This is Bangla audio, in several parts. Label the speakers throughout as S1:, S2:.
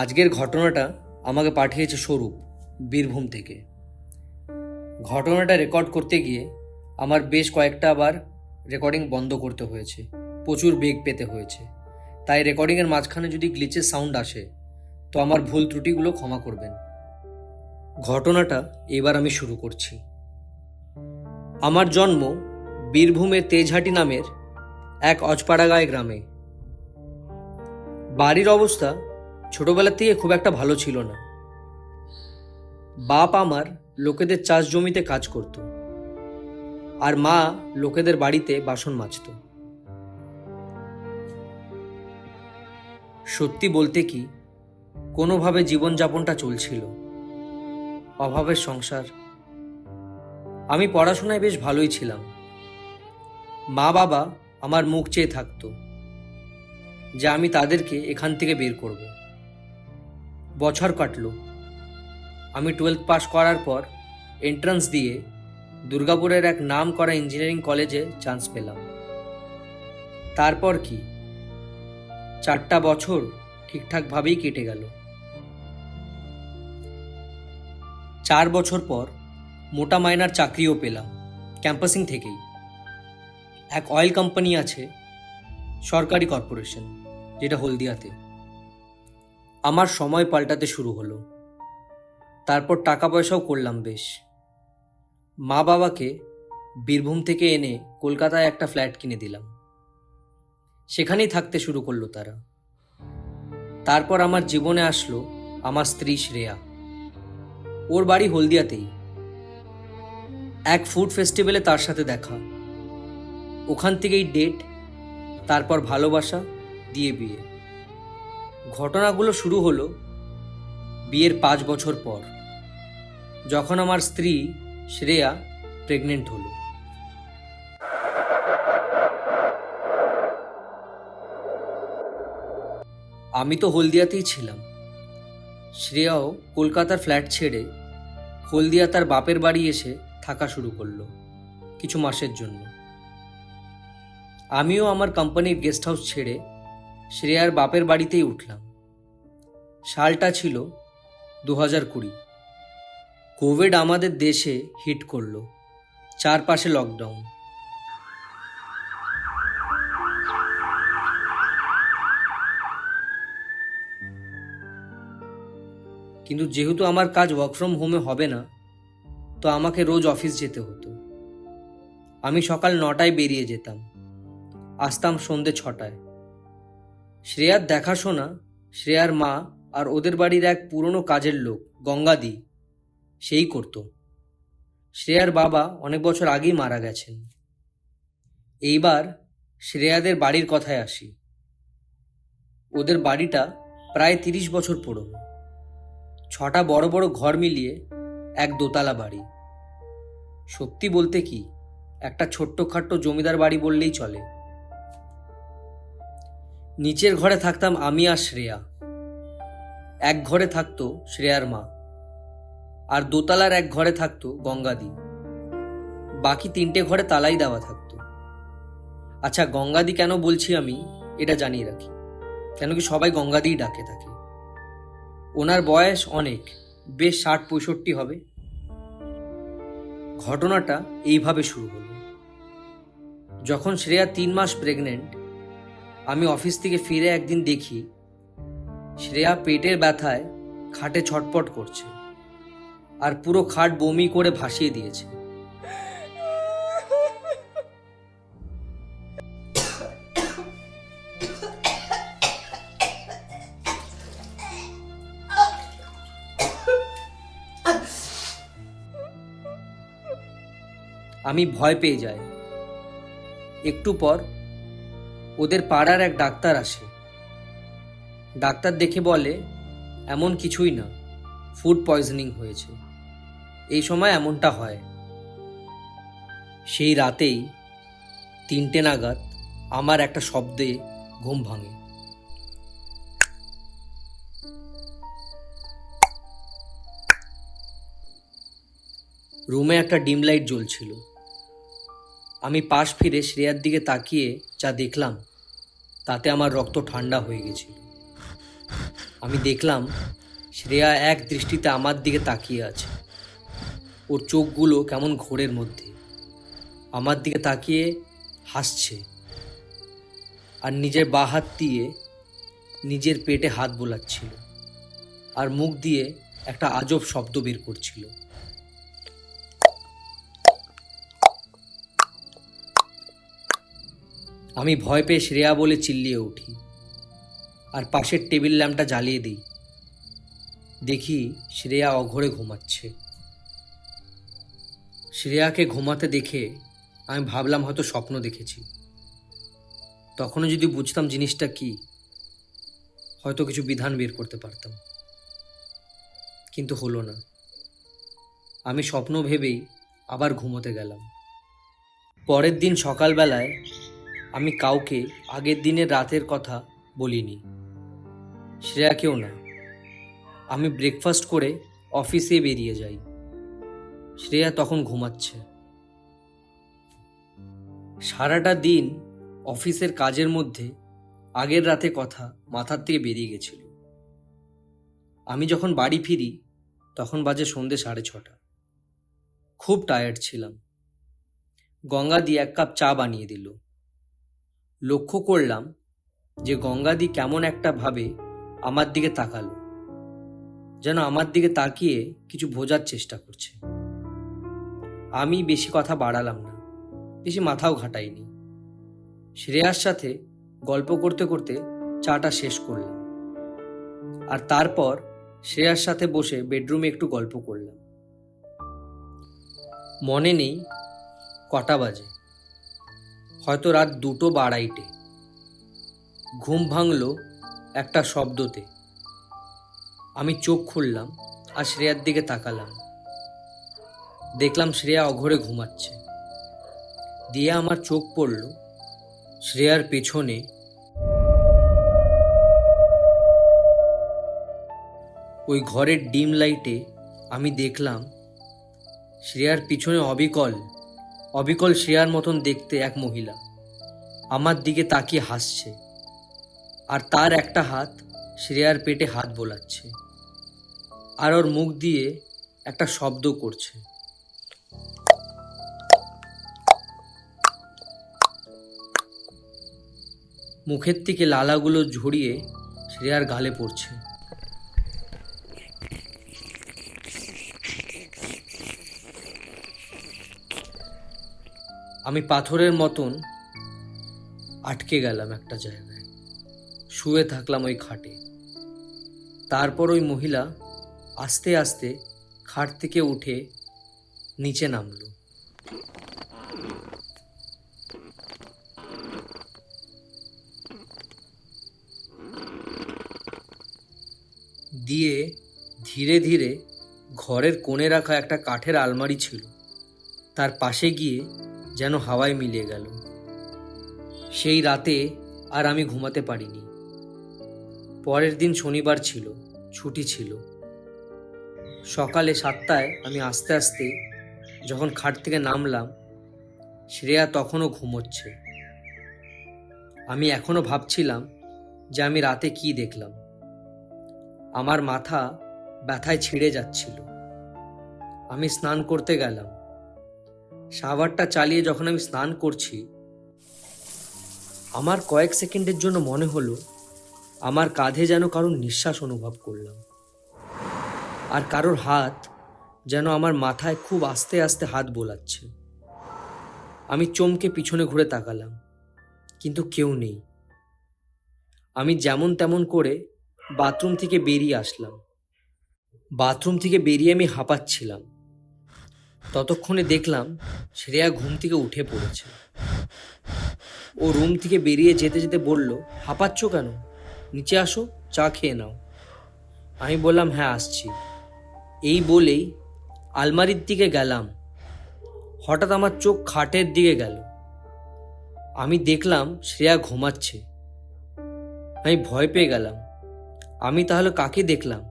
S1: আজকের ঘটনাটা আমাকে পাঠিয়েছে স্বরূপ, বীরভূম থেকে। ঘটনাটা রেকর্ড করতে গিয়ে আমার বেশ কয়েকটা বার রেকর্ডিং বন্ধ করতে হয়েছে, প্রচুর বেগ পেতে হয়েছে। তাই রেকর্ডিংয়ের মাঝখানে যদি গ্লিচের সাউন্ড আসে তো আমার ভুল ত্রুটিগুলো ক্ষমা করবেন। ঘটনাটা এবার আমি শুরু করছি। আমার জন্ম বীরভূমের তেজহাটি নামের এক অজপাড়াগাঁয় গ্রামে। বাড়ির অবস্থা ছোটবেলা থেকে খুব একটা ভালো ছিল না। বাপ আমার লোকেদের চাষ জমিতে কাজ করত, আর মা লোকেদের বাড়িতে বাসন মাজত। সত্যি বলতে কি, কোনোভাবে জীবনযাপনটা চলছিল, অভাবের সংসার। আমি পড়াশোনায় বেশ ভালোই ছিলাম। মা বাবা আমার মুখ চেয়ে থাকতো যে আমি তাদেরকে এখান থেকে বের করব। বছর কাটলো। আমি 12th পাস করার পর এন্ট্রান্স দিয়ে দুর্গাপুরের এক নাম করা ইঞ্জিনিয়ারিং কলেজে চান্স পেলাম। তারপর কি 4টা বছর ঠিকঠাকভাবেই কেটে গেল। 4 বছর পর মোটা মাইনার চাকরিও পেলাম ক্যাম্পাসিং থেকেই। এক অয়েল কোম্পানি আছে, সরকারি কর্পোরেশন, যেটা হলদিয়াতে। আমার সময় পাল্টাতে শুরু হলো। তারপর টাকা পয়সাও করলাম বেশ। মা বাবাকে বীরভূম থেকে এনে কলকাতায় একটা ফ্ল্যাট কিনে দিলাম। সেখানেই থাকতে শুরু করলো তারা। তারপর আমার জীবনে আসলো আমার স্ত্রী শ্রেয়া। ওর বাড়ি হলদিয়াতেই। এক ফুড ফেস্টিভ্যালে তার সাথে দেখা, ওখান থেকেই ডেট, তারপর ভালোবাসা, দিয়ে বিয়ে। ঘটনাগুলো শুরু হলো বিয়ের 5 বছর পর, যখন আমার স্ত্রী শ্রেয়া প্রেগনেন্ট হলো। আমি তো হলদিয়াতেই ছিলাম। শ্রেয়াও কলকাতার ফ্ল্যাট ছেড়ে হলদিয়া তার বাপের বাড়ি এসে থাকা শুরু করলো কিছু মাসের জন্য। আমিও আমার কোম্পানির গেস্ট হাউস ছেড়ে শ্রেয়ার বাপের বাড়িতেই উঠলাম। সালটা ছিল 2020। কোভিড আমাদের দেশে হিট করলো, চারপাশে লকডাউন। কিন্তু যেহেতু আমার কাজ ওয়ার্ক ফ্রম হোমে হবে না, তো আমাকে রোজ অফিস যেতে হতো। আমি সকাল 9টায় বেরিয়ে যেতাম, আসতাম সন্ধে 6টায়। শ্রেয়ার দেখাশোনা শ্রেয়ার মা আর ওদের বাড়ির এক পুরনো কাজের লোক গঙ্গাদি সেই করত। শ্রেয়ার বাবা অনেক বছর আগেই মারা গেছেন। এইবার শ্রেয়াদের বাড়ির কথায় আসি। ওদের বাড়িটা প্রায় 30 বছর পুরনো। 6টা বড় বড় ঘর মিলিয়ে এক দোতলা বাড়ি। সত্যি বলতে কি, একটা ছোট্টখাট্ট জমিদার বাড়ি বললেই চলে। নিচের ঘরে থাকতাম আমি আর শ্রেয়া। এক ঘরে থাকতো শ্রেয়ার মা, আর দোতলার এক ঘরে থাকতো গঙ্গাদি। বাকি 3টে ঘরে তালাই দেওয়া থাকতো। আচ্ছা, গঙ্গাদি কেন বলছি আমি এটা জানিয়ে রাখি, কেন কি সবাই গঙ্গাদিই ডাকে থাকে। ওনার বয়স অনেক, বেশ 60-65 হবে। ঘটনাটা এইভাবে শুরু হলো। যখন শ্রেয়া 3 মাস প্রেগনেন্ট, আমি অফিস থেকে ফিরে একদিন দেখি শ্রেয়া পেটের ব্যথায় খাটে ছটপট করছে, আর পুরো খাট বমি করে ভাসিয়ে দিয়েছে। আমি ভয় পেয়ে যাই। একটু পর ওদের পাড়ার এক ডাক্তার আসে। ডাক্তার দেখে বলে এমন কিছুই না, ফুড পয়জনিং হয়েছে। এই সময় এমনটা হয়। সেই রাতেই 3টে নাগাদ আমার একটা শব্দে ঘুম ভাঙে। রুমে একটা ডিম লাইট জ্বলছিল। আমি পাশ ফিরে শ্রেয়ার দিকে তাকিয়ে যা দেখলাম, তাতে আমার রক্ত ঠান্ডা হয়ে গেছিল। আমি দেখলাম শ্রেয়া এক দৃষ্টিতে আমার দিকে তাকিয়ে আছে। ওর চোখগুলো কেমন ঘোরের মধ্যে আমার দিকে তাকিয়ে হাসছে, আর নিজের বাঁ হাত দিয়ে নিজের পেটে হাত বোলাচ্ছিল, আর মুখ দিয়ে একটা আজব শব্দ বের করছিল। আমি ভয় পেয়ে শ্রেয়া বলে চিল্লিয়ে উঠি, আর পাশের টেবিল ল্যাম্পটা জ্বালিয়ে দিই। দেখি শ্রেয়া অঘোরে ঘুমাচ্ছে। শ্রেয়াকে ঘুমাতে দেখে আমি ভাবলাম হয়তো স্বপ্ন দেখেছি। তখনও যদি বুঝতাম জিনিসটা কি, হয়তো কিছু বিধান বের করতে পারতাম, কিন্তু হলো না। আমি স্বপ্ন ভেবেই আবার ঘুমোতে গেলাম। পরের দিন সকালবেলায় আমি কাউকে আগের দিনের রাতের কথা বলিনি, শ্রেয়াকেও না। আমি ব্রেকফাস্ট করে অফিসে বেরিয়ে যাই। শ্রেয়া তখন ঘুমাচ্ছে। সারাটা দিন অফিসের কাজের মধ্যে আগের রাতে কথা মাথার থেকে বেরিয়ে গেছিল। আমি যখন বাড়ি ফিরি তখন বাজে সন্ধ্যে 6:30। খুব টায়ার্ড ছিলাম। গঙ্গাদি 1 কাপ চা বানিয়ে দিল। লক্ষ্য করলাম যে গঙ্গাদি কেমন একটা ভাবে আমার দিকে তাকালো, যেন আমার দিকে তাকিয়ে কিছু বোঝার চেষ্টা করছে। আমি বেশি কথা বাড়ালাম না, বেশি মাথাও ঘাটাইনি। শ্রেয়ার সাথে গল্প করতে করতে চাটা শেষ করলাম, আর তারপর শ্রেয়ার সাথে বসে বেডরুমে একটু গল্প করলাম। মনে নেই কটা বাজে, হয়তো রাত 2 বা 2:30। ঘুম ভাঙল একটা শব্দতে। আমি চোখ খুললাম আর শ্রেয়ার দিকে তাকালাম। দেখলাম শ্রেয়া অঘোরে ঘুমাচ্ছে। দিয়ে আমার চোখ পড়ল শ্রেয়ার পেছনে ওই ঘরের ডিম লাইটে। আমি দেখলাম শ্রেয়ার পিছনে অবিকল শ্রেয়ার মতন দেখতে এক মহিলা আমার দিকে তাকিয়ে হাসছে, আর তার একটা হাত শ্রেয়ার পেটে হাত বোলাচ্ছে, আর ওর মুখ দিয়ে একটা শব্দ করছে। মুখের থেকে লালাগুলো ঝরিয়ে শ্রেয়ার গালে পড়ছে। আমি পাথরের মতন আটকে গেলাম একটা জায়গায়, শুয়ে থাকলাম ওই খাটে। তারপর ওই মহিলা আস্তে আস্তে খাট থেকে উঠে নিচে নামলো। দিয়ে ধীরে ধীরে ঘরের কোণে রাখা একটা কাঠের আলমারি ছিল, তার পাশে গিয়ে যেন হাওয়ায় মিলিয়ে গেল। সেই রাতে আর আমি ঘুমাতে পারিনি। পরের দিন শনিবার ছিল, ছুটি ছিল। সকালে 7টায় আমি আস্তে আস্তে যখন খাট থেকে নামলাম, শ্রেয়া তখনও ঘুমোচ্ছে। আমি এখনো ভাবছিলাম যে আমি রাতে কি দেখলাম। আমার মাথা ব্যথায় ছিঁড়ে যাচ্ছিল। আমি স্নান করতে গেলাম। শাওয়ারটা চালিয়ে যখন আমি স্নান করছি, আমার কয়েক সেকেন্ডের জন্য মনে হলো আমার কাঁধে যেন কারোর নিঃশ্বাস অনুভব করলাম, আর কারোর হাত যেন আমার মাথায় খুব আস্তে আস্তে হাত বোলাচ্ছে। আমি চমকে পিছনে ঘুরে তাকালাম, কিন্তু কেউ নেই। আমি যেমন তেমন করে বাথরুম থেকে বেরিয়ে আসলাম। বাথরুম থেকে বেরিয়ে আমি হাঁপাচ্ছিলাম। ততক্ষণে দেখলাম শ্রেয়া ঘুম থেকে উঠে পড়েছে। ও রুম থেকে বেরিয়ে যেতে যেতে বলল, হাঁপাচ্ছ কেন? নিচে আসো, চা খেয়ে নাও। আমি বললাম, হ্যাঁ আসছি। এই বলেই আলমারির দিকে গেলাম। হঠাৎ আমার চোখ খাটের দিকে গেল। আমি দেখলাম শ্রেয়া ঘুমাচ্ছে। আমি ভয় পেয়ে গেলাম। আমি তাহলে কাকে দেখলাম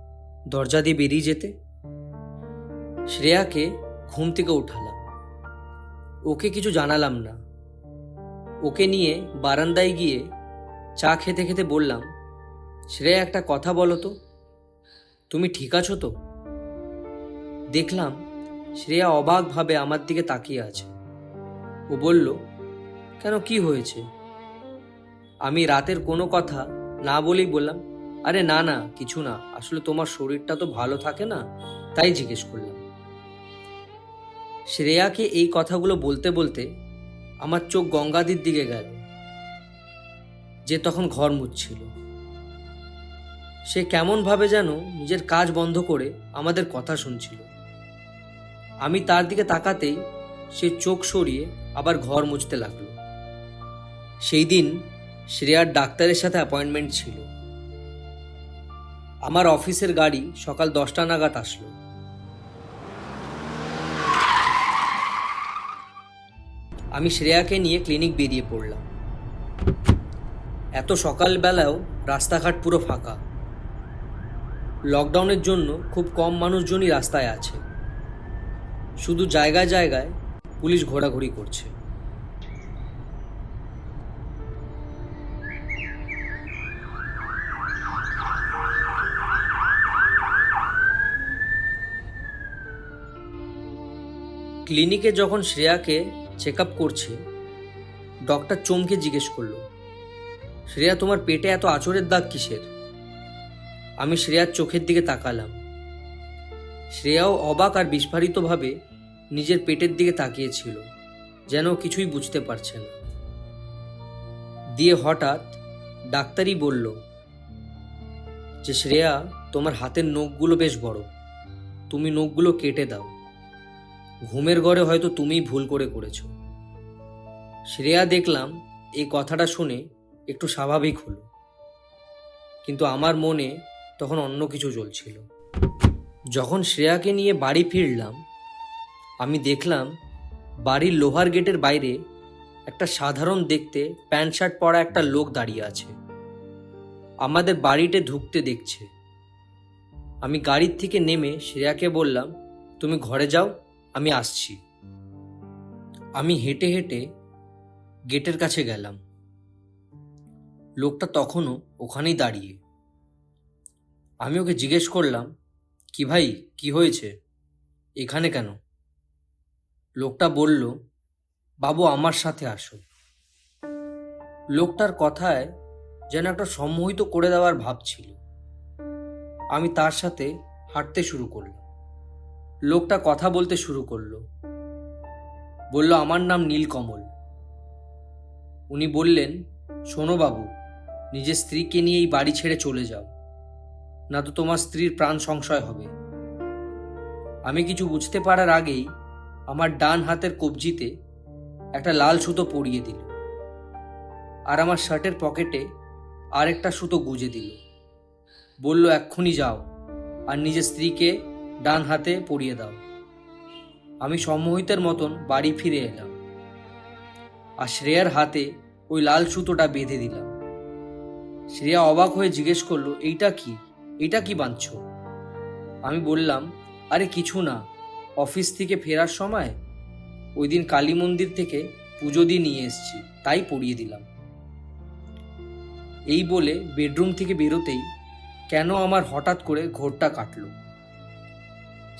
S1: দরজা দিয়ে বেরিয়ে যেতে? শ্রেয়াকে ঘুম থেকে উঠালাম। ওকে কিছু জানালাম না। ওকে নিয়ে বারান্দায় গিয়ে চা খেতে খেতে বললাম, শ্রেয়া একটা কথা বলো তো। তুমি ঠিক আছো তো? দেখলাম শ্রেয়া অবাকভাবে আমার দিকে তাকিয়ে আছে। ও বলল, কেন, কি হয়েছে? আমি রাতের কোনো কথা না বলেই বললাম, আরে না না, কিছু না, আসলে তোমার শরীরটা তো ভালো থাকে না, তাই জিজ্ঞেস করলাম। শ্রেয়াকে এই কথাগুলো বলতে বলতে আমার চোখ গঙ্গাদির দিকে গেল, যে তখন ঘর মুছছিল। সে কেমনভাবে যেন নিজের কাজ বন্ধ করে আমাদের কথা শুনছিল। আমি তার দিকে তাকাতেই সে চোখ সরিয়ে আবার ঘর মুছতে লাগলো। সেই দিন শ্রেয়ার ডাক্তারের সাথে অ্যাপয়েন্টমেন্ট ছিল। আমার অফিসের গাড়ি সকাল 10টা নাগাদ আসলো। আমি শ্রেয়াকে নিয়ে ক্লিনিক বেরিয়ে পড়লাম। এত সকালবেলাও রাস্তাঘাট পুরো ফাঁকা। লকডাউনের জন্য খুব কম মানুষজনই রাস্তায় আছে। শুধু জায়গায় জায়গায় পুলিশ ঘোরাঘুরি করছে। ক্লিনিকে যখন শ্রেয়াকে চেক আপ করছে, ডক্টর চমকে জিজ্ঞেস করলো, শ্রেয়া, তোমার পেটে এত আঁচড়ের দাগ কিসের? আমি শ্রেয়ার চোখের দিকে তাকালাম। শ্রেয়াও অবাক আর বিস্ফারিতভাবে নিজের পেটের দিকে তাকিয়েছিল, যেন কিছুই বুঝতে পারছে না। দিয়ে হঠাৎ ডাক্তারই বলল যে, শ্রেয়া, তোমার হাতের নখগুলো বেশ বড়, তুমি নখগুলো কেটে দাও। ঘুমের ঘরে হয়তো তুমিই ভুল করেছো। শ্রেয়া দেখলাম এই কথাটা শুনে একটু স্বাভাবিক হলো, কিন্তু আমার মনে তখন অন্য কিছু চলছিল। যখন শ্রেয়াকে নিয়ে বাড়ি ফিরলাম, আমি দেখলাম বাড়ির লোহার গেটের বাইরে একটা সাধারণ দেখতে প্যান্ট শার্ট পরা একটা লোক দাঁড়িয়ে আছে, আমাদের বাড়িতে ঢুকতে দেখছে। আমি গাড়ির থেকে নেমে শ্রেয়াকে বললাম, তুমি ঘরে যাও, আমি আসছি। আমি হেঁটে হেঁটে গেটের কাছে গেলাম। লোকটা তখনও ওখানেই দাঁড়িয়ে। আমি ওকে জিজ্ঞেস করলাম, কি ভাই, কি হয়েছে, এখানে কেন? লোকটা বলল, বাবু, আমার সাথে আসো। লোকটার কথায় যেন একটা সম্মোহিত করে দেওয়ার ভাব ছিল। আমি তার সাথে হাঁটতে শুরু করলাম। লোকটা কথা বলতে শুরু করলো। বলল, আমার নাম নীলকমল। উনি বললেন, শোনো বাবু, নিজের স্ত্রীকে নিয়ে এই বাড়ি ছেড়ে চলে যাও, না তো তোমার স্ত্রীর প্রাণ সংশয় হবে। আমি কিছু বুঝতে পারার আগেই আমার ডান হাতের কবজিতে একটা লাল সুতো পরিয়ে দিল, আর আমার শার্টের পকেটে আরেকটা সুতো গুঁজে দিল। বলল, এক্ষুনি যাও আর নিজের স্ত্রীকে ডান হাতে পরিয়ে দাও। আমি সম্মোহিতের মতন বাড়ি ফিরে এলাম আর শ্রেয়ার হাতে ওই লাল সুতোটা বেঁধে দিলাম। শ্রেয়া অবাক হয়ে জিজ্ঞেস করলো, এইটা কি বাঁধছো? আমি বললাম, আরে কিছু না, অফিস থেকে ফেরার সময় ওই দিন কালী মন্দির থেকে পুজো দিয়ে নিয়ে এসেছি, তাই পরিয়ে দিলাম। এই বলে বেডরুম থেকে বেরোতেই কেন আমার হঠাৎ করে ঘোরটা কাটলো।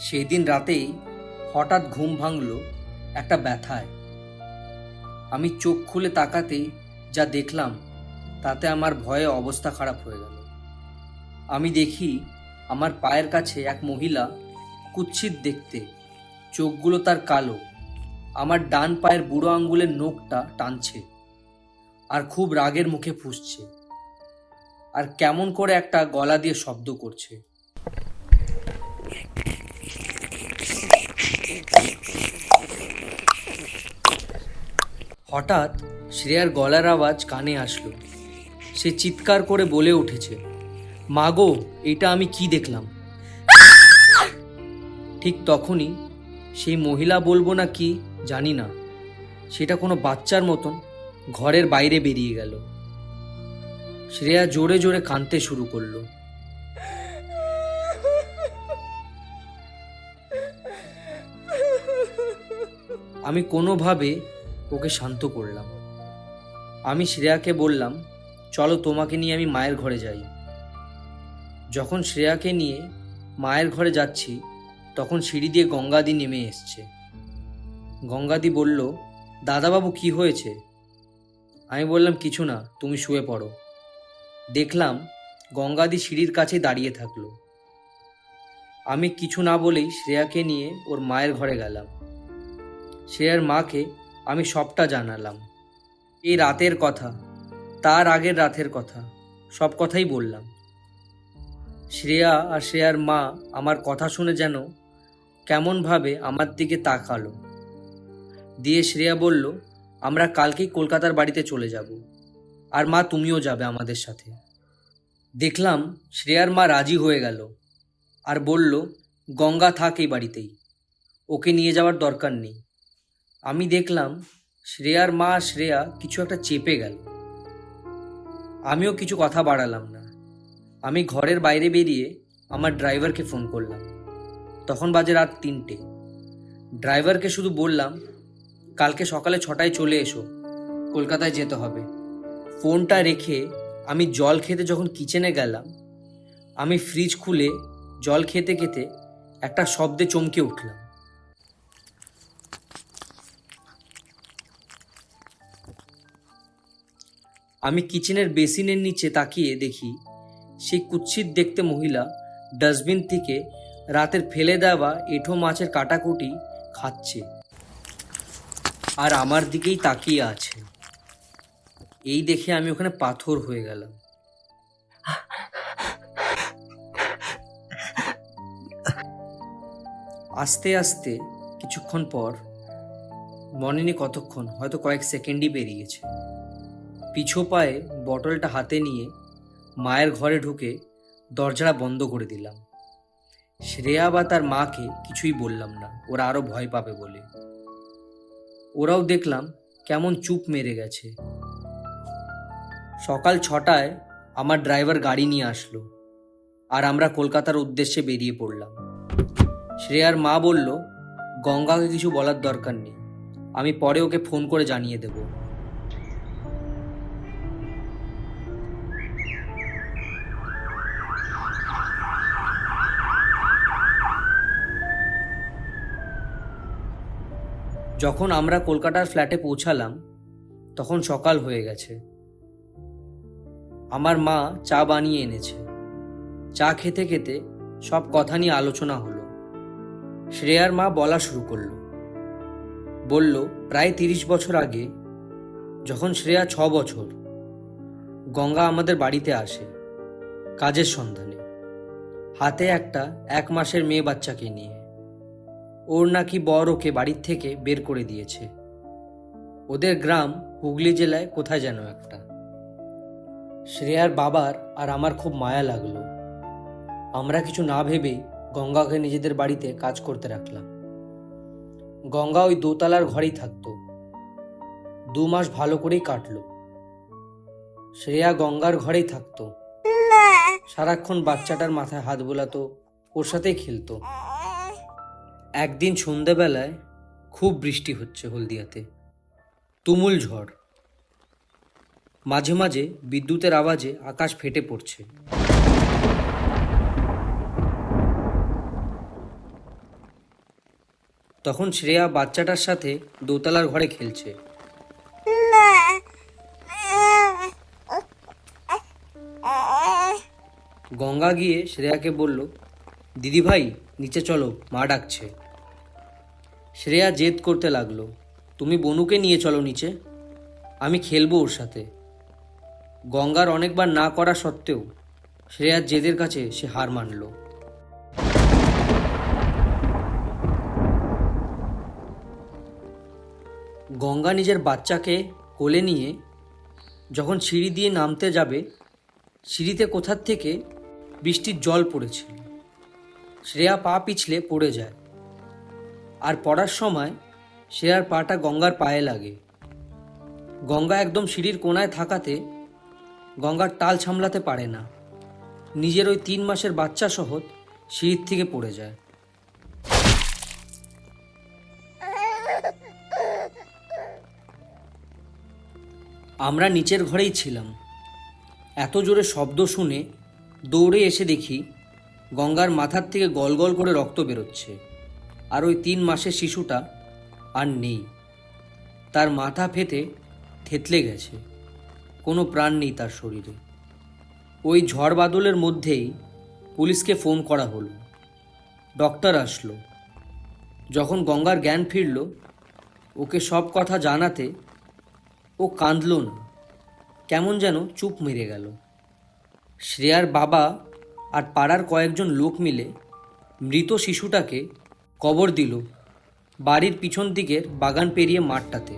S1: সেই দিন রাতেই হঠাৎ ঘুম ভাঙলো একটা ব্যথায়। আমি চোখ খুলে তাকাতেই যা দেখলাম, তাতে আমার ভয়ে অবস্থা খারাপ হয়ে গেল। আমি দেখি আমার পায়ের কাছে এক মহিলা, কুৎসিত দেখতে, চোখগুলো তার কালো, আমার ডান পায়ের বুড়ো আঙ্গুলের নখটা টানছে আর খুব রাগের মুখে ফুঁসছে, আর কেমন করে একটা গলা দিয়ে শব্দ করছে। হঠাৎ শ্রেয়ার গলার আওয়াজ কানে আসলো। সে চিৎকার করে বলে উঠেছে, মা গো, এটা আমি কি দেখলাম? ঠিক তখনই সেই মহিলা, বলবো না কি জানি না, সেটা কোনো বাচ্চার মতন ঘরের বাইরে বেরিয়ে গেল। শ্রেয়া জোরে জোরে কাঁদতে শুরু করলো। আমি কোনোভাবে ওকে শান্ত করলাম। আমি শ্রেয়াকে বললাম, চলো তোমাকে নিয়ে আমি মায়ের ঘরে যাই। যখন শ্রেয়াকে নিয়ে মায়ের ঘরে যাচ্ছি, তখন সিঁড়ি দিয়ে গঙ্গাদি নেমে এসছে। গঙ্গাদি বলল, দাদাবাবু কি হয়েছে? আমি বললাম, কিছু না, তুমি শুয়ে পড়ো। দেখলাম গঙ্গাদি সিঁড়ির কাছে দাঁড়িয়ে থাকলো। আমি কিছু না বলেই শ্রেয়াকে নিয়ে ওর মায়ের ঘরে গেলাম। শ্রেয়ার মাকে আমি সবটা জানালাম। এই রাতের কথা, তার আগের রাতের কথা, সব কথাই বললাম। শ্রেয়া আর শ্রেয়ার মা আমার কথা শুনে যেন কেমনভাবে আমার দিকে তাকালো। দিয়ে শ্রেয়া বলল, আমরা কালকেই কলকাতার বাড়িতে চলে যাব, আর মা তুমিও যাবে আমাদের সাথে। দেখলাম শ্রেয়ার মা রাজি হয়ে গেল আর বলল, গঙ্গা থাক এই বাড়িতেই, ওকে নিয়ে যাওয়ার দরকার নেই। আমি দেখলাম শ্রেয়ার মা আর শ্রেয়া কিছু একটা চেপে গেল। আমিও কিছু কথা বাড়ালাম না। আমি ঘরের বাইরে বেরিয়ে আমার ড্রাইভারকে ফোন করলাম। তখন বাজে রাত 3টে। ড্রাইভারকে শুধু বললাম, কালকে সকালে 6টায় চলে এসো, কলকাতায় যেতে হবে। ফোনটা রেখে আমি জল খেতে যখন কিচেনে গেলাম, আমি ফ্রিজ খুলে জল খেতে খেতে একটা শব্দে চমকে উঠলাম। আমি কিচেনের বেসিনের নিচে তাকিয়ে দেখি সেই কুৎসিত দেখতে মহিলা ডাস্টবিন থেকে রাতের ফেলে দেওয়া এঁঠো মাছের কাটাকুটি খাচ্ছে আর আমার দিকেই তাকিয়ে আছে। এই দেখে আমি ওখানে পাথর হয়ে গেলাম। আস্তে আস্তে কিছুক্ষণ পর, মনে নেই কতক্ষণ, হয়তো কয়েক সেকেন্ডই পেরিয়েছে, পিছু পায়ে বটলটা হাতে নিয়ে মায়ের ঘরে ঢুকে দরজাটা বন্ধ করে দিলাম। শ্রেয়া বা তার মাকে কিছুই বললাম না, ওরা আরো ভয় পাবে বলে। ওরাও দেখলাম কেমন চুপ মেরে গেছে। সকাল 6টায় আমার ড্রাইভার গাড়ি নিয়ে আসলো আর আমরা কলকাতার উদ্দেশ্যে বেরিয়ে পড়লাম। শ্রেয়ার মা বলল, গঙ্গাকে কিছু বলার দরকার নেই, আমি পরে ওকে ফোন করে জানিয়ে দেব। যখন আমরা কলকাতার ফ্ল্যাটে পৌঁছালাম, তখন সকাল হয়ে গেছে। আমার মা চা বানিয়ে এনেছে। চা খেতে খেতে সব কথা নিয়ে আলোচনা হলো। শ্রেয়ার মা বলা শুরু করলো। বলল, প্রায় 30 বছর আগে, যখন শ্রেয়া 6 বছর, গঙ্গা আমাদের বাড়িতে আসে কাজের সন্ধানে, হাতে একটা 1 মাসের মেয়ে বাচ্চাকে নিয়ে। ওর নাকি বর ওকে বাড়ির থেকে বের করে দিয়েছে। ওদের গ্রাম হুগলি জেলায় কোথায় যেন একটা। শ্রেয়ার বাবার আর আমার খুব মায়া লাগলো। আমরা কিছু না ভেবেই গঙ্গাকে নিজেদের বাড়িতে কাজ করতে রাখলাম। গঙ্গা ওই দোতলার ঘরেই থাকতো। 2 মাস ভালো করেই কাটলো। শ্রেয়া গঙ্গার ঘরেই থাকতো, সারাক্ষণ বাচ্চাটার মাথায় হাত বোলাতো, ওর সাথেই খেলতো। একদিন সন্ধ্যাবেলায় খুব বৃষ্টি হচ্ছে হলদিয়াতে, তুমুল ঝড়। মাঝে মাঝে বিদ্যুতের আওয়াজে আকাশ ফেটে পড়ছে। তখন শ্রেয়া বাচ্চাটার সাথে দোতলার ঘরে খেলছে। গঙ্গা গিয়ে শ্রেয়াকে বলল, দিদি ভাই নিচে চলো, মা ডাকছে। শ্রেয়া জেদ করতে লাগলো, তুমি বনুকে নিয়ে চলো নিচে, আমি খেলবো ওর সাথে। গঙ্গার অনেকবার না করা সত্ত্বেও শ্রেয়ার জেদের কাছে সে হার মানল। গঙ্গা নিজের বাচ্চাকে কোলে নিয়ে যখন সিঁড়ি দিয়ে নামতে যাবে, সিঁড়িতে কোথার থেকে বৃষ্টির জল পড়েছিল। শ্রেয়া পা পিছলে পড়ে যায়, আর পড়ার সময় শ্রেয়ার পাটা গঙ্গার পায়ে লাগে। গঙ্গা একদম সিঁড়ির কোনায় থাকাতে গঙ্গার টাল সামলাতে পারে না, নিজের ওই 3 মাসের বাচ্চা সহ সিঁড়ির থেকে পড়ে যায়। আমরা নিচের ঘরেই ছিলাম। এত জোরে শব্দ শুনে দৌড়ে এসে দেখি গঙ্গার মাথার থেকে গল গল করে রক্ত বেরোচ্ছে, আর ওই 3 মাসের শিশুটা আর নেই। তার মাথা ফেটে থেতলে গেছে, কোনো প্রাণ নেই তার শরীরে। ওই ঝড় বাদলের মধ্যেই পুলিশকে ফোন করা হলো, ডক্টর আসলো। যখন গঙ্গার জ্ঞান ফিরল, ওকে সব কথা জানাতে ও কাঁদল না, কেমন যেন চুপ মেরে গেল। শ্রেয়ার বাবা আর পাড়ার কয়েকজন লোক মিলে মৃত শিশুটাকে কবর দিল বাড়ির পিছন দিকের বাগান পেরিয়ে মাঠটাতে।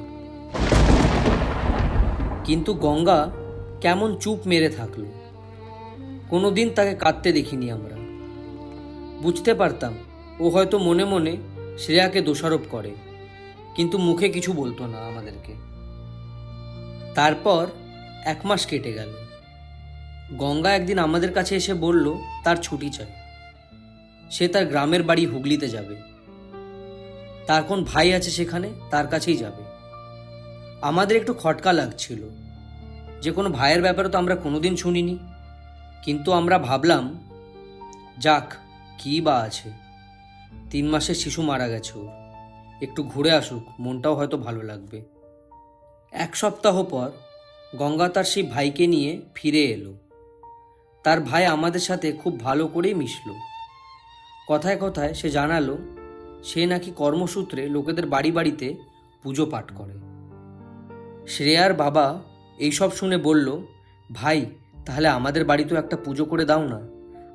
S1: কিন্তু গঙ্গা কেমন চুপ মেরে থাকলো। কোনোদিন তাকে কাঁদতে দেখিনি আমরা। বুঝতে পারতাম ও হয়তো মনে মনে শ্রেয়াকে দোষারোপ করে, কিন্তু মুখে কিছু বলতো না আমাদেরকে। তারপর 1 মাস কেটে গেল। গঙ্গা একদিন আমাদের কাছে এসে বলল তার ছুটি চাই, সে তার গ্রামের বাড়ি হুগলিতে যাবে। তার কোন ভাই আছে সেখানে, তার কাছেই যাবে। আমাদের একটু খটকা লাগছিল, যে কোনো ভাইয়ের ব্যাপারে তো আমরা কোনোদিন শুনিনি। কিন্তু আমরা ভাবলাম, যাক, কী বা আছে, 3 মাসের শিশু মারা গেছে, ওর একটু ঘুরে আসুক, মনটাও হয়তো ভালো লাগবে। 1 সপ্তাহ পর গঙ্গা তার সেই ভাইকে নিয়ে ফিরে এলো। তার ভাই আমাদের সাথে খুব ভালো করেই মিশল। কথায় কথায় সে জানালো সে নাকি কর্মসূত্রে লোকেদের বাড়ি বাড়িতে পুজো পাঠ করে। শ্রেয়ার বাবা এইসব শুনে বলল, ভাই, তাহলে আমাদের বাড়িতেও একটা পুজো করে দাও না,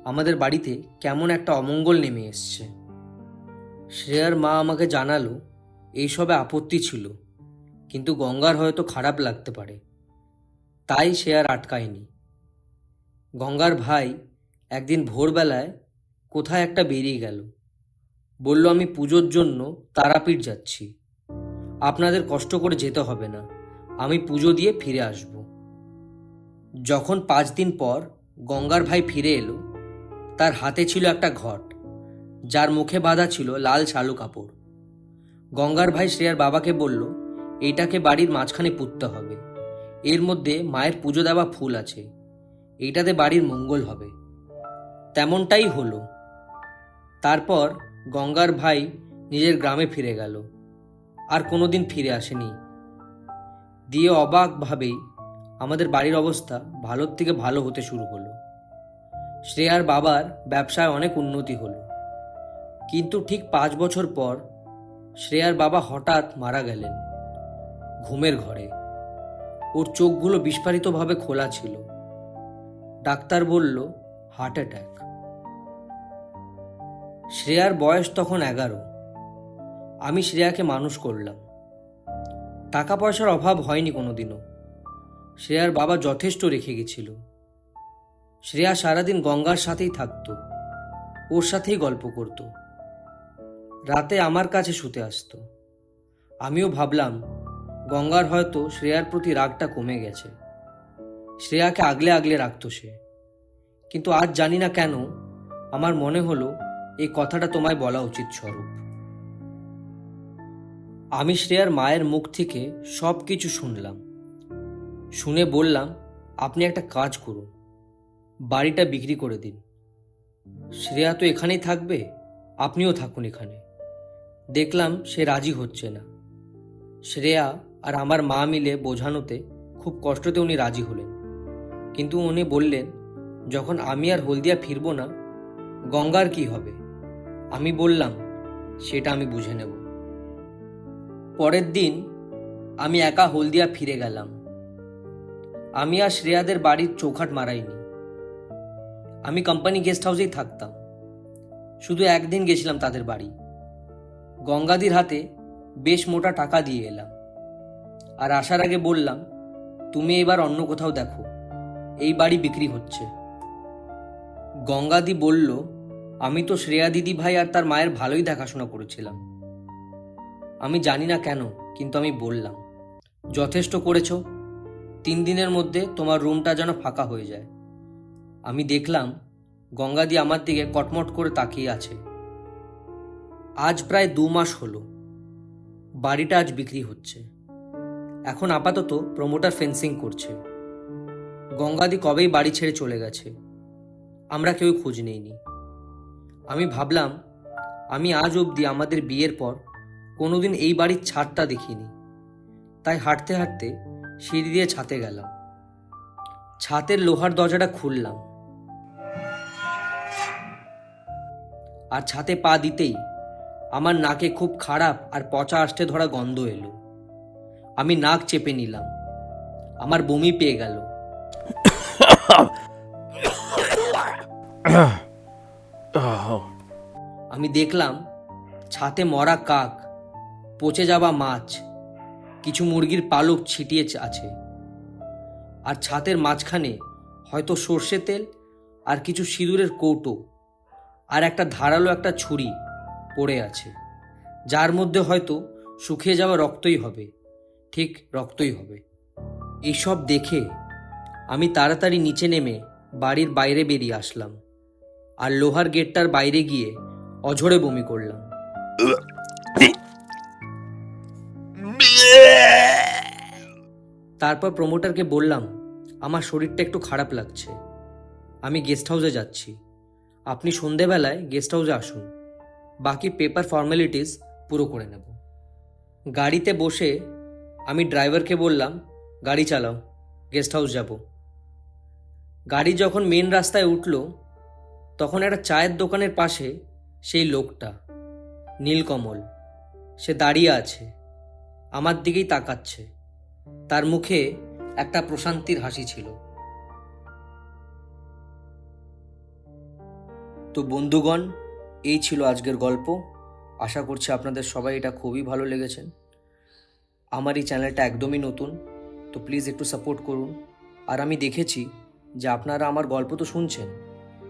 S1: আমাদের বাড়িতে কেমন একটা অমঙ্গল নেমে এসছে। শ্রেয়ার মা আমাকে জানালো এইসবে আপত্তি ছিল, কিন্তু গঙ্গার হয়তো খারাপ লাগতে পারে, তাই সে আর আটকায়নি। গঙ্গার ভাই একদিন ভোরবেলায় কোথায় একটা বেরিয়ে গেল, বলল, আমি পুজোর জন্য তারাপীঠ যাচ্ছি, আপনাদের কষ্ট করে যেতে হবে না, আমি পুজো দিয়ে ফিরে আসব। যখন 5 দিন পর গঙ্গার ভাই ফিরে এলো, তার হাতে ছিল একটা ঘট, যার মুখে বাঁধা ছিল লাল শালু কাপড়। গঙ্গার ভাই শ্রেয়ার বাবাকে বলল, এইটাকে বাড়ির মাঝখানে পুঁততে হবে, এর মধ্যে মায়ের পুজো দেওয়া ফুল আছে, এইটাতে বাড়ির মঙ্গল হবে। তেমনটাই হলো। তারপর গঙ্গার ভাই নিজের গ্রামে ফিরে গেল, আর কোনোদিন ফিরে আসেনি। দিয়ে অবাকভাবেই আমাদের বাড়ির অবস্থা ভালোর থেকে ভালো হতে শুরু হলো। শ্রেয়ার বাবার ব্যবসায় অনেক উন্নতি হলো। কিন্তু ঠিক 5 বছর পর শ্রেয়ার বাবা হঠাৎ মারা গেলেন, ঘুমের ঘরে। ওর চোখগুলো বিস্ফারিতভাবে খোলা ছিল। ডাক্তার বলল হার্ট অ্যাটাক। শ্রেয়ার বয়স তখন 11। আমি শ্রেয়াকে মানুষ করলাম। টাকা পয়সার অভাব হয়নি কোনোদিনও। শ্রেয়ার বাবা যথেষ্ট রেখে গেছিল। শ্রেয়া সারাদিন গঙ্গার সাথেই থাকতো, ওর সাথেই গল্প করত, রাতে আমার কাছে শুতে আসতো। আমিও ভাবলাম গঙ্গার হয়তো শ্রেয়ার প্রতি রাগটা কমে গেছে, শ্রেয়াকে আগলে আগলে রাখতো সে। কিন্তু আজ জানি না কেন আমার মনে হলো এই কথাটা তোমায় বলা উচিত স্বরূপ। আমি শ্রেয়ার মায়ের মুখ থেকে সব কিছু শুনলাম। শুনে বললাম, আপনি একটা কাজ করুন, বাড়িটা বিক্রি করে দিন। শ্রেয়া তো এখানেই থাকবে, আপনিও থাকুন এখানে। দেখলাম সে রাজি হচ্ছে না। শ্রেয়া আর আমার মা মিলে বোঝানোতে খুব কষ্টতে উনি রাজি হলেন। কিন্তু উনি বললেন, যখন আমি আর হলদিয়া ফিরব না, গঙ্গার কি হবে? আমি বললাম, সেটা আমি বুঝে নেব। পরের দিন আমি একা হলদিয়া ফিরে গেলাম। আমি আর শ্রেয়াদের বাড়ির চৌখাট মারাইনি। আমি কোম্পানি গেস্ট হাউসেই থাকতাম। শুধু একদিন গেছিলাম তাদের বাড়ি। গঙ্গাদির হাতে বেশ মোটা টাকা দিয়ে এলাম, আর আসার আগে বললাম, তুমি এবার অন্য কোথাও দেখো, এই বাড়ি বিক্রি হচ্ছে। গঙ্গাদি বলল, আমি তো শ্রেয়া দিদি ভাই আর তার মায়ের ভালোই দেখাশোনা করেছিলাম। আমি জানি না কেন, কিন্তু আমি বললাম, যথেষ্ট করেছো, 3 দিনের মধ্যে তোমার রুমটা যেন ফাঁকা হয়ে যায়। আমি দেখলাম গঙ্গাদি আমার দিকে কটমট করে তাকিয়ে আছে। আজ প্রায় 2 মাস হলো বাড়িটা আজ বিক্রি হচ্ছে। এখন আপাতত প্রমোটার ফেন্সিং করছে। গঙ্গাদি কবেই বাড়ি ছেড়ে চলে গেছে, আমরা কেউ খোঁজ নেইনি। আমি ভাবলাম আমি আজ অবধি আমাদের বিয়ের পর কোনোদিন এই বাড়ির ছাদটা দেখিনি। তাই হাঁটতে হাঁটতে সিঁড়ি দিয়ে ছাতে গেলাম। ছাতের লোহার দরজাটা খুললাম, আর ছাতে পা দিতেই আমার নাকে খুব খারাপ আর পচা আষ্টে ধরা গন্ধ এলো। আমি নাক চেপে নিলাম, আমার বমি পেয়ে গেল। আমি দেখলাম ছাতে মরা কাক, পচে যাওয়া মাছ, কিছু মুরগির পালক ছিটিয়ে আছে, আর ছাতের মাঝখানে হয়তো সর্ষে তেল আর কিছু সিঁদুরের কৌটো আর একটা ধারালো একটা ছুরি পড়ে আছে, যার মধ্যে হয়তো শুকিয়ে যাওয়া রক্তই হবে, ঠিক রক্তই হবে। এইসব দেখে আমি তাড়াতাড়ি নিচে নেমে বাড়ির বাইরে বেরিয়ে আসলাম, আর লোহার গেটটার বাইরে গিয়ে অঝরে বমি করলাম। তারপর প্রমোটারকে বললাম আমার শরীরটা একটু খারাপ লাগছে, আমি গেস্ট হাউসে যাচ্ছি, আপনি সন্ধেবেলায় গেস্ট হাউসে আসুন, বাকি পেপার ফর্মালিটিস পুরো করে নেব। গাড়িতে বসে আমি ড্রাইভারকে বললাম গাড়ি চালাও, গেস্ট হাউস যাব। গাড়ি যখন মেন রাস্তায় উঠল তখন একটা চায়ের দোকানের পাশে সেই লোকটা, নীলকমল, সে দাঁড়িয়ে আছে, আমার দিকেই তাকাচ্ছে। তার মুখে একটা প্রশান্তির হাসি ছিল। তো বন্ধুগণ, এই ছিল আজকের গল্প। আশা করছি আপনাদের সবাই এটা খুবই ভালো লেগেছে। আমার এই চ্যানেলটা একদমই নতুন, তো প্লিজ একটু সাপোর্ট করুন। আর আমি দেখেছি যে আপনারা আমার গল্প তো শুনছেন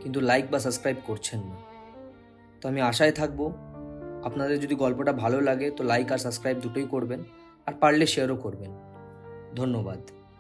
S1: কিন্তু লাইক বা সাবস্ক্রাইব করছেন না। তো আমি আশায় থাকবো আপনাদের যদি গল্পটা ভালো লাগে তো লাইক আর সাবস্ক্রাইব দুটোই করবেন, আর পারলে শেয়ারও করবেন। ধন্যবাদ।